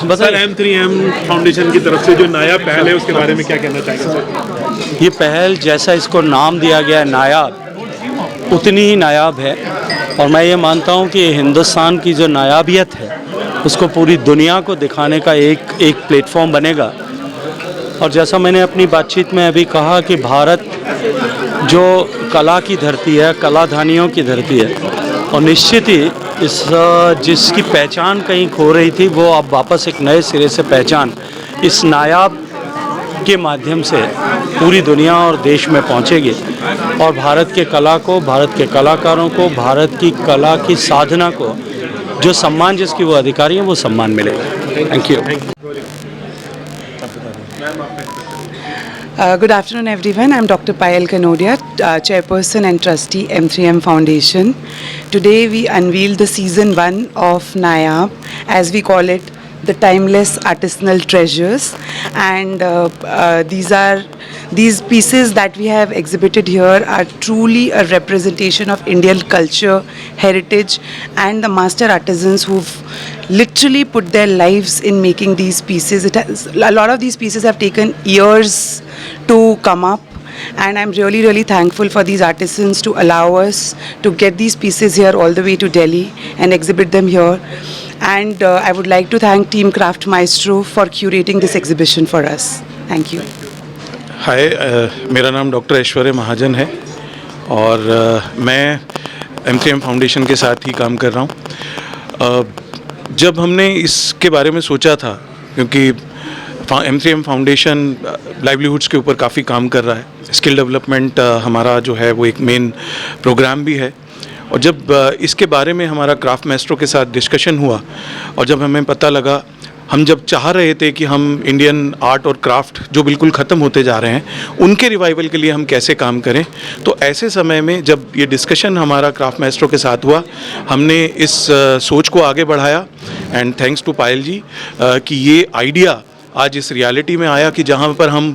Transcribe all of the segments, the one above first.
Sir M3M foundation की तरफ से जो नया पहल है उसके बारे में क्या कहना चाहेंगे सर? ये पहल जैसा इसको नाम दिया गया है नायाब, उतनी ही नायाब है। और मैं ये मानता हूँ कि हिंदुस्तान की जो नायाबियत है उसको पूरी दुनिया को दिखाने का एक प्लेटफॉर्म बनेगा। और जैसा मैंने अपनी बातचीत में अभी कहा कि भारत जो कला की धरती है, कलाधानियों की धरती है, और निश्चित ही जिसकी पहचान कहीं खो रही थी वो अब वापस एक नए सिरे से पहचान इस नायाब के माध्यम से पूरी दुनिया और देश में पहुंचेगी। और भारत के कला को, भारत के कलाकारों को, भारत की कला की साधना को जो सम्मान जिसकी वो अधिकारी हैं वो सम्मान मिलेगा। Thank you. Good afternoon, everyone. I'm Dr. Payal Kanodia, Chairperson and Trustee M3M Foundation. Today we unveiled the Season 1 of NAYAB, as we call it, the Timeless Artisanal Treasures. And these pieces that we have exhibited here are truly a representation of Indian culture, heritage, and the master artisans who've literally put their lives in making these pieces. A lot of these pieces have taken years to come up, and I'm really thankful for these artisans to allow us to get these pieces here all the way to Delhi and exhibit them here. And I would like to thank Team Craft Maestro for curating this exhibition for us. Thank you. हाय, मेरा नाम doctor ऐश्वर्य महाजन है और मैं M3M foundation के साथ ही काम कर रहा हूँ। जब हमने इसके बारे में सोचा था, क्योंकि M3M फाउंडेशन लाइवलीहुड्स के ऊपर काफ़ी काम कर रहा है, स्किल डेवलपमेंट हमारा जो है वो एक मेन प्रोग्राम भी है, और जब इसके बारे में हमारा क्राफ्ट मास्टरों के साथ डिस्कशन हुआ और जब हमें पता लगा, हम जब चाह रहे थे कि हम इंडियन आर्ट और क्राफ्ट जो बिल्कुल ख़त्म होते जा रहे हैं उनके रिवाइवल के लिए हम कैसे काम करें, तो ऐसे समय में जब ये डिस्कशन हमारा क्राफ्ट मास्टरों के साथ हुआ, हमने इस सोच को आगे बढ़ाया। एंड थैंक्स टू पायल जी कि ये आइडिया आज इस रियलिटी में आया कि जहाँ पर हम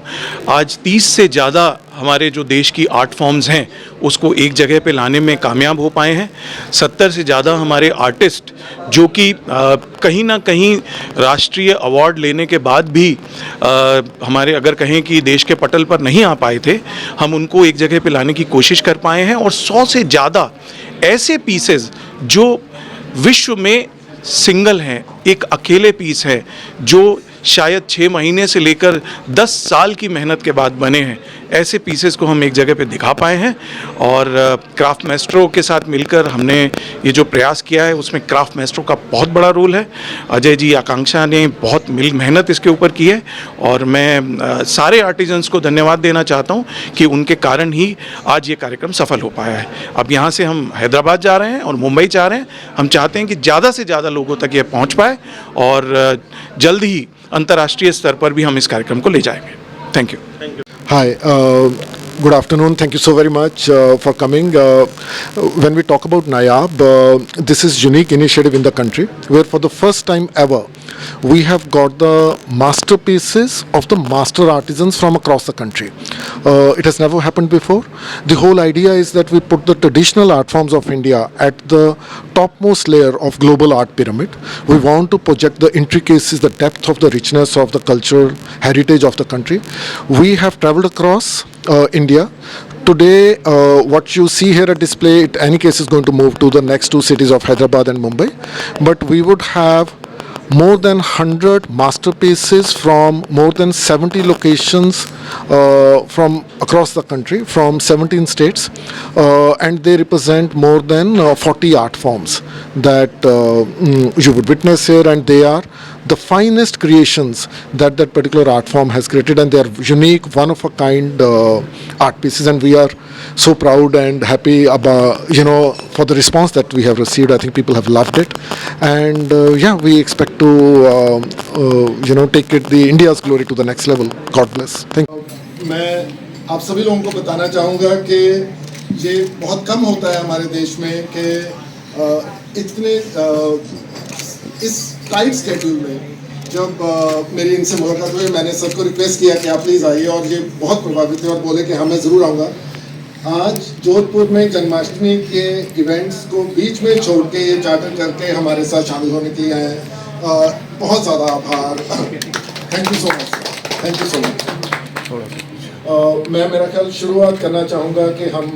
आज 30 से ज़्यादा हमारे जो देश की आर्ट फॉर्म्स हैं उसको एक जगह पे लाने में कामयाब हो पाए हैं। 70 से ज़्यादा हमारे आर्टिस्ट जो कि कहीं ना कहीं राष्ट्रीय अवार्ड लेने के बाद भी हमारे अगर कहें कि देश के पटल पर नहीं आ पाए थे, हम उनको एक जगह पे लाने की कोशिश कर पाए हैं। और 100 से ज़्यादा ऐसे पीसेस जो विश्व में सिंगल हैं, एक अकेले पीस है जो शायद 6 महीने से लेकर 10 साल की मेहनत के बाद बने हैं, ऐसे पीसेस को हम एक जगह पे दिखा पाए हैं। और क्राफ्ट मास्टरों के साथ मिलकर हमने ये जो प्रयास किया है उसमें क्राफ्ट मास्टरों का बहुत बड़ा रोल है। अजय जी, आकांक्षा ने बहुत मेहनत इसके ऊपर की है और मैं सारे आर्टिजन्स को धन्यवाद देना चाहता हूँ कि उनके कारण ही आज ये कार्यक्रम सफल हो पाया है। अब यहाँ से हम हैदराबाद जा रहे हैं और मुंबई जा रहे हैं। हम चाहते हैं कि ज़्यादा से ज़्यादा लोगों तक ये पहुँच पाए और जल्द ही अंतर्राष्ट्रीय स्तर पर भी हम इस कार्यक्रम को ले जाएंगे। Thank you. Hi, good afternoon. Thank you so very much for coming. When we talk about NAYAB, this is unique initiative in the country where for the first time ever we have got the masterpieces of the master artisans from across the country. It has never happened before. The whole idea is that we put the traditional art forms of India at the topmost layer of global art pyramid. We want to project the intricacies, the depth of the richness of the cultural heritage of the country. We have traveled across India. Today, what you see here at display, in any case, is going to move to the next 2 cities of Hyderabad and Mumbai. But we would have more than 100 masterpieces from more than 70 locations from across the country, from 17 states, and they represent more than 40 art forms that you would witness here, and they are the finest creations that that particular art form has created, and they are unique, one of a kind art pieces, and we are so proud and happy about, for the response that we have received. I think people have loved it, and we expect to take it the India's glory to the next level. God bless. Thank you. मैं आप सभी लोगों को बताना चाहूँगा कि ये बहुत कम होता है हमारे देश में कि इतने इस टाइट स्केड्यूल में जब मेरी इनसे मुलाकात हुई, मैंने सबको रिक्वेस्ट किया कि आप प्लीज़ आइए, और ये बहुत प्रभावित थे और बोले कि हाँ मैं ज़रूर आऊँगा। आज जोधपुर में जन्माष्टमी के इवेंट्स को बीच में छोड़ के ये चार्टर करके हमारे साथ शामिल होने के लिए आए हैं। बहुत ज़्यादा आभार। Thank you so much, thank you so much. मैं मेरा ख्याल शुरुआत करना चाहूँगा कि हम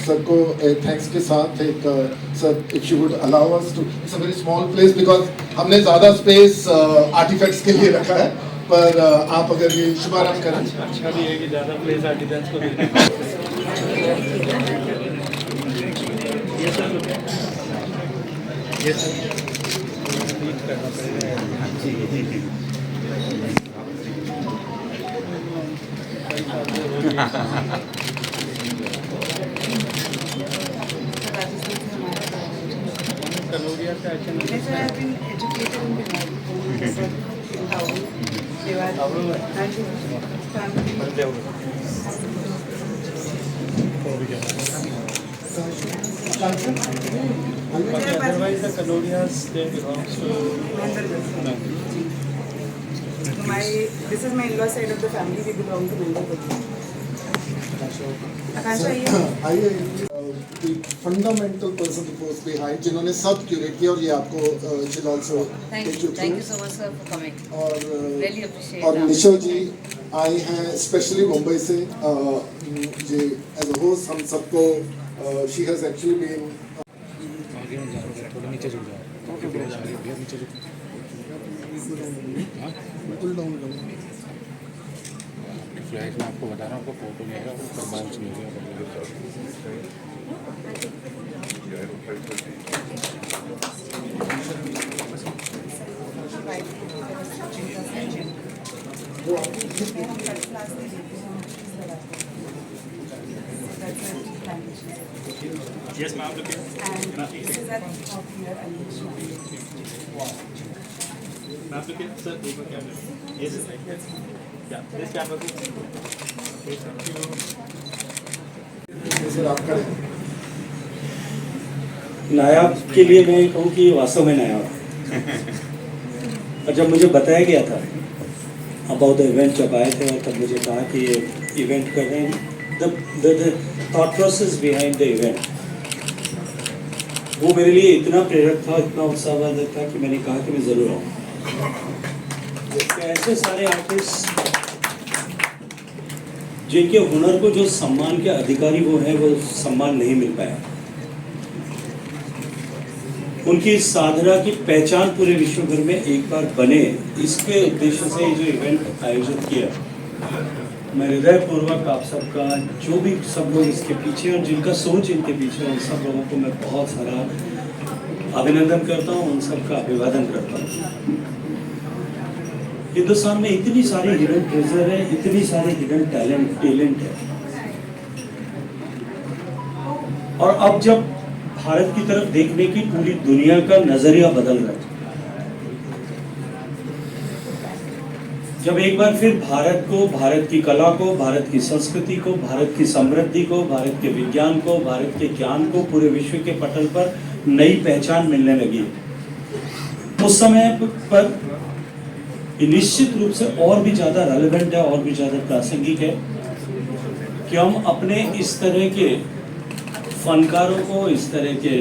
सर को थैंक्स के साथ एक sir if you would allow us to, it's a very small place because हमने ज़्यादा स्पेस आर्टिफैक्ट्स के लिए रखा है, पर आप अगर ये शुभारंभ करें। अच्छा भी है कि ज़्यादा प्लेस आर्टिफैक्ट्स को देना। Otherwise, the Kanodias they belongs to. This is my in-law side of the family. We belong to Mendel. Akansha, आइए the fundamental person the force behind जिन्होंने सब क्यूरेट किया, और ये आपको she'll also take you Thank you through। so much sir for coming. और Really appreciate और that. निशा जी आए हैं स्पेशली मुंबई से, जी एज अ होस्ट हम सबको she has actually been flash में आपको बता रहा हूँ, आपको फोटो नहीं आएगा, ऊपर बाउंस नहीं होगा। Yes, ma'am. and this is at the top here. Ma'am, look at sir, over camera. Yes, sir. Yeah, this camera. Thank you. Sir आप करें। नायाब के लिए मैं कहूँ कि वास्तव में नायाब। और जब मुझे बताया गया था अबाउट द इवेंट, जब आए थे और तब मुझे कहा कि ये इवेंट कर रहे हैं, the thought process behind the event वो मेरे लिए इतना प्रेरक था, इतना उत्साहवर्धक था कि मैंने कहा कि मैं ज़रूर आऊँ। ऐसे सारे आर्टिस्ट जिनके हुनर को जो सम्मान के अधिकारी वो हैं, वो सम्मान नहीं मिल पाया। उनकी इस साधना की पहचान पूरे विश्व भर में एक बार बने, इसके उद्देश्य से जो इवेंट आयोजित किया, मैं हृदयपूर्वक आप सबका, जो भी सब लोग इसके पीछे और जिनका सोच इनके पीछे, उन सब लोगों को मैं बहुत सारा अभिनंदन करता हूँ, उन सबका अभिवादन करता हूँ। हिंदुस्तान में इतनी सारी हिडन ट्रेजर है, इतनी सारी हिडन टैलेंट है, और अब जब भारत की तरफ देखने की पूरी दुनिया का नजरिया बदल रहा है, जब एक बार फिर भारत को, भारत की कला को, भारत की संस्कृति को, भारत की समृद्धि को, भारत के विज्ञान को, भारत के ज्ञान को पूरे विश्व के पटल पर नई पहचान मिलने लगी, उस समय पर निश्चित रूप से और भी ज़्यादा रेलेवेंट है, और भी ज़्यादा प्रासंगिक है कि हम अपने इस तरह के फनकारों को, इस तरह के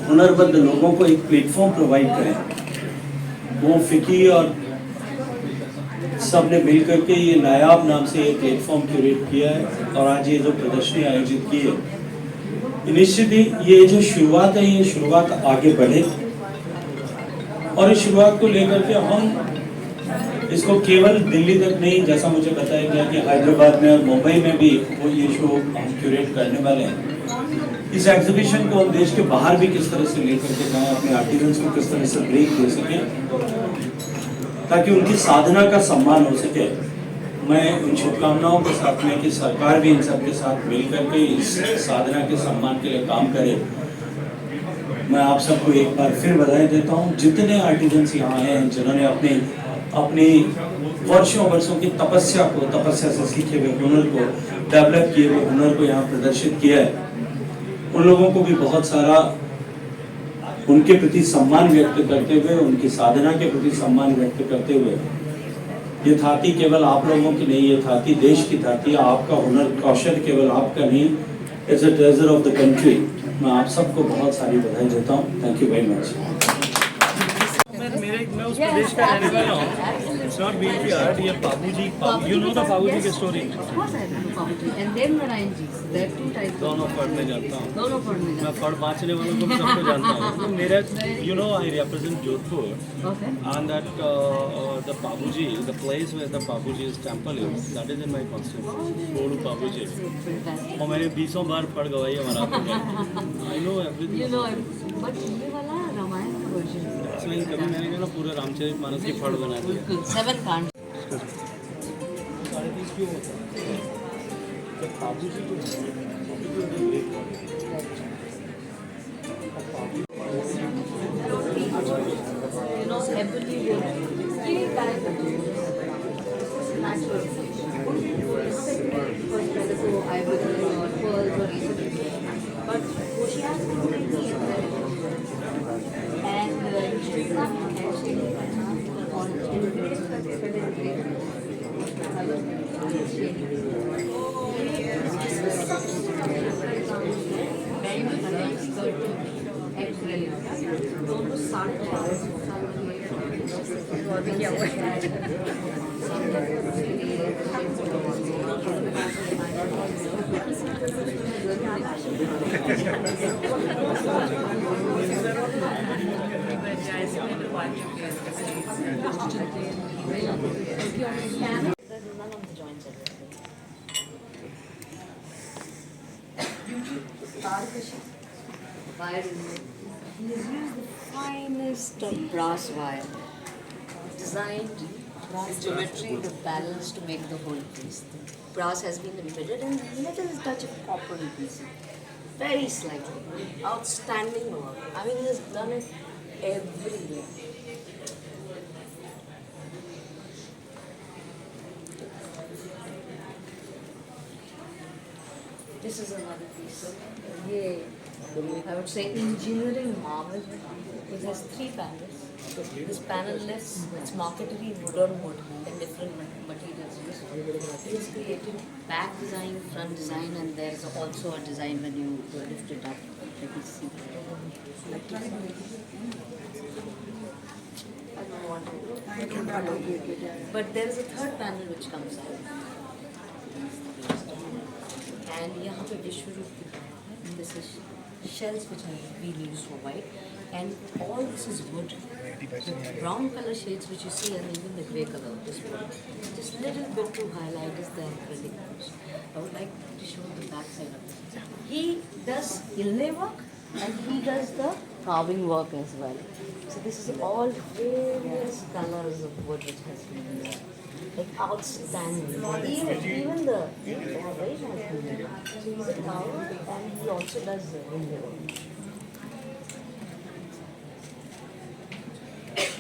हुनरमंद लोगों को एक प्लेटफॉर्म प्रोवाइड करें। वो फिकी और सब ने मिल करके ये नायाब नाम से ये प्लेटफॉर्म क्यूरेट किया है, और आज ये जो प्रदर्शनी आयोजित की है, निश्चित ही ये जो शुरुआत है, ये शुरुआत आगे बढ़े, और इस शुरुआत को लेकर के हम इसको केवल दिल्ली तक नहीं, जैसा मुझे बताया गया कि हैदराबाद में और मुंबई में भी वो ये शो हम क्यूरेट करने वाले हैं। इस एग्जीबिशन को हम देश के बाहर भी किस तरह से लेकर के जाएं, अपने आर्टिजन्स को किस तरह से ब्रेक दे सकें, ताकि उनकी साधना का सम्मान हो सके। मैं उन शुभकामनाओं के साथ में कि सरकार भी इन सबके साथ मिल करके इस साधना के सम्मान के लिए काम करे। मैं आप सबको एक बार फिर बधाई देता हूँ। जितने आर्टिजन्स यहाँ आए हैं, जिन्होंने अपनी वर्षों की तपस्या से सीखे हुए हुनर को, डेवलप किए हुए हुनर को यहाँ प्रदर्शित किया है, उन लोगों को भी बहुत सारा उनके प्रति सम्मान व्यक्त करते हुए, उनकी साधना के प्रति सम्मान व्यक्त करते हुए, ये थाती केवल आप लोगों की नहीं, ये थाती देश की थाती है। आपका हुनर कौशल केवल आपका नहीं, it's a treasure of the country. मैं आप सबको बहुत सारी बधाई देता हूँ। Thank you very much. मेरा एक मैं उस प्रदेश का रहने वाला हूँ. It's not BT art. ये बाबूजी, you know the बाबूजी की story. Of course I know Babuji. And then Narayan ji. There are two types. दोनों पढ़ने जाता हूँ. दोनों पढ़ने मैं जाते पढ़ बाँचने वालों को सबको जानता हूँ. तो मेरा, you know, I represent Jodhpur. हैं. Okay. And that the Babuji, the place where the Babuji's temple is, that is in my constituency. Golu Babuji. Fantastic. और मैंने 20 बार पढ़ गवाई है Marathi. I know everything. You know, but ये वाला रामायण का version है. इसलिए कभी मैंने कहा ना पूरे रामचरितमानस की फड़ बना दी. बिल्कुल. 7 cantos. सारे चीज़ क्यों होता है? जब बाबूजी को You know, ebony wood. ये काय करते हैं? Natural. First पहले तो ivory और pearls और ये सब होते हैं. But होशियार से नहीं है. And you should not catch on none of the joints are there. Wire he has used the finest of brass wire, designed the geometry, the balance to make the whole piece. The brass has been embedded and little touch of copper you can see. Very slightly. Outstanding work. I mean, he has done it everywhere. This is another piece. Yeah, I would say engineering marvel. It has 3 panels. This panel lifts, it's marquetry wood on wood and different materials used. It is created back design, front design, and there's also a design when you lift it up. Let me see. I don't want to. But there is a 3rd panel which comes out. And यहाँ पे विश्वरूप दिखा है. This is shells which have been used for white, and all this is wood. The brown color shades which you see, and even the grey color of this wood. Just little bit to highlight is the acrylic brush. I would like to show the back side of it. He does inlay work and he does the carving work as well. So this is all various colors of wood which has been used. Like outstanding. Even the very nice movie. So he's a carver and he also does the inlay work.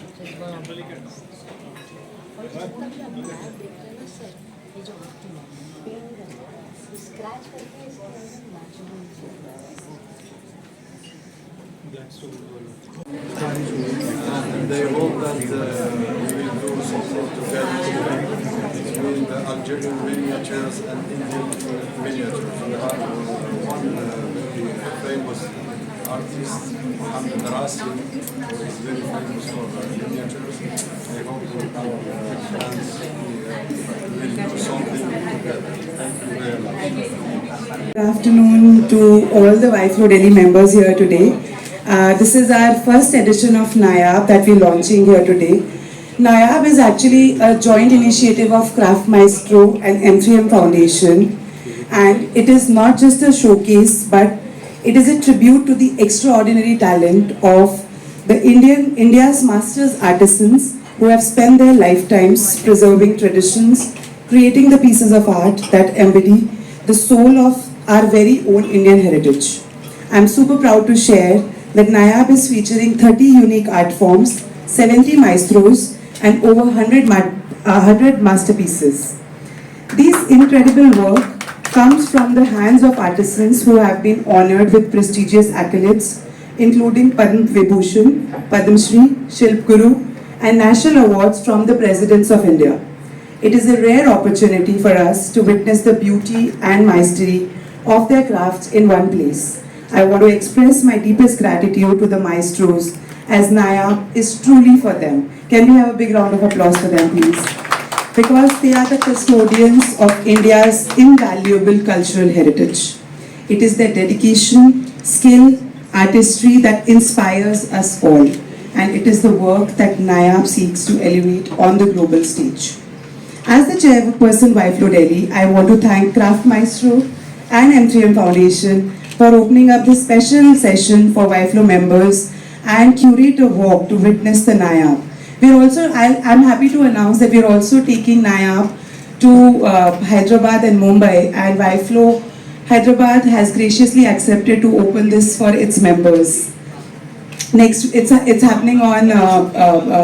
Which is one of the और जितना भी आप map देखते हैं ना sir, ये जो paint है, स्क्रैच करके इसके natural and they hope that we will do something together between the Algerian miniatures and Indian miniatures. We have one very famous artist, Mohammed Rasi, who is very famous for miniatures. I hope we will do something together. Thank you very much. Good afternoon to all the Wi-Flow Delhi members here today. This is our first edition of NAYAB that we're launching here today. NAYAB is actually a joint initiative of Craft Maestro and M3M Foundation, and it is not just a showcase, but it is a tribute to the extraordinary talent of the India's masters artisans who have spent their lifetimes preserving traditions, creating the pieces of art that embody the soul of our very own Indian heritage. I'm super proud to share that NAYAB is featuring 30 unique art forms, 70 maestros, and over 100 masterpieces. This incredible work comes from the hands of artisans who have been honored with prestigious accolades, including Padma Vibhushan, Padma Shri, Shilp Guru, and national awards from the Presidents of India. It is a rare opportunity for us to witness the beauty and mastery of their crafts in one place. I want to express my deepest gratitude to the maestros as NAYAB is truly for them. Can we have a big round of applause for them, please? Because they are the custodians of India's invaluable cultural heritage. It is their dedication, skill, artistry that inspires us all, and it is the work that NAYAB seeks to elevate on the global stage. As the chairperson YFLO Delhi, I want to thank Craft Maestro and M3M Foundation for opening up this special session for YFLO members and curate a walk to witness the NAYAB. I'm happy to announce that we're also taking NAYAB to Hyderabad and Mumbai, and YFLO Hyderabad has graciously accepted to open this for its members. Next, it's happening on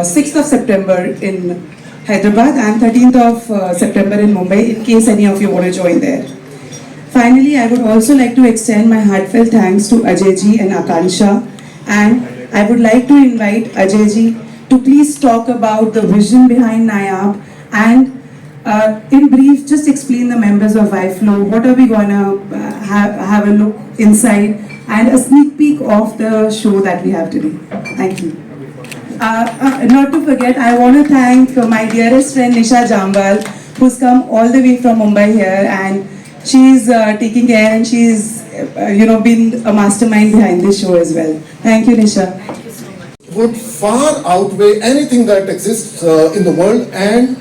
6th of September in Hyderabad and 13th of September in Mumbai, in case any of you want to join there. Finally, I would also like to extend my heartfelt thanks to Ajay ji and Akansha, and I would like to invite Ajay ji to please talk about the vision behind NAYAB and in brief just explain the members of YFLO, what are we gonna have a look inside and a sneak peek of the show that we have today. Thank you. Not to forget, I want to thank my dearest friend Nisha Jambal, who's come all the way from Mumbai here, and she's taking care and she's been a mastermind behind this show as well. Thank you, Nisha. Would far outweigh anything that exists in the world, and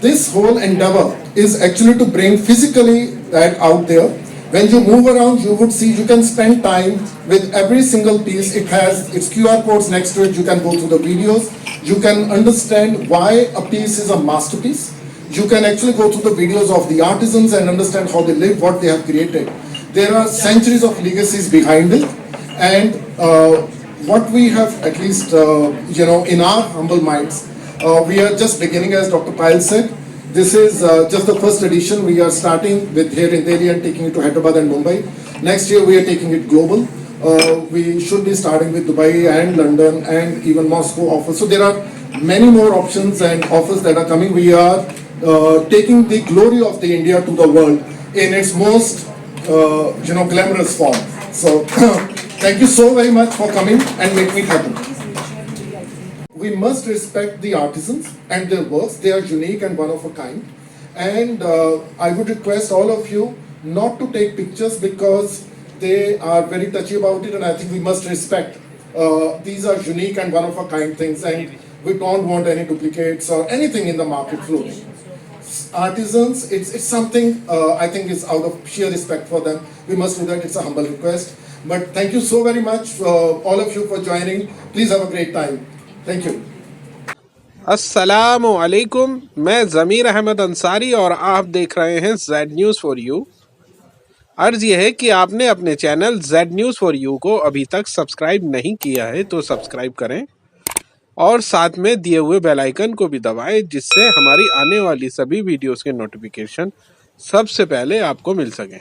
this whole endeavor is actually to bring physically that out there. When you move around, you would see, you can spend time with every single piece. It has its QR codes next to it. You can go through the videos. You can understand why a piece is a masterpiece. You can actually go through the videos of the artisans and understand how they live, what they have created. There are centuries of legacies behind it, and what we have, at least in our humble minds, we are just beginning, as Dr. Payal said. This is just the first edition. We are starting with here in Delhi and taking it to Hyderabad and Mumbai. Next year we are taking it global. We should be starting with Dubai and London and even Moscow offers. So there are many more options and offers that are coming. We are taking the glory of the India to the world in its most glamorous form. So thank you so very much for coming and making it happen. We must respect the artisans and their works. They are unique and one of a kind. And I would request all of you not to take pictures because they are very touchy about it, and I think we must respect. These are unique and one of a kind things, and we don't want any duplicates or anything in the market floating. Artisans, it's something I think is out of sheer respect for them. We must do that. It's a humble request. But thank you so very much, all of you, for joining. Please have a great time. Thank you. अस्सलामु अलैकुम, मैं ज़मीर अहमद अंसारी और आप देख रहे हैं Z news for you. अर्ज़ यह है कि आपने अपने channel Z news for you को अभी तक सब्सक्राइब नहीं किया है तो सब्सक्राइब करें और साथ में दिए हुए बेल आइकन को भी दबाएं, जिससे हमारी आने वाली सभी वीडियोस के नोटिफिकेशन सबसे पहले आपको मिल सकें।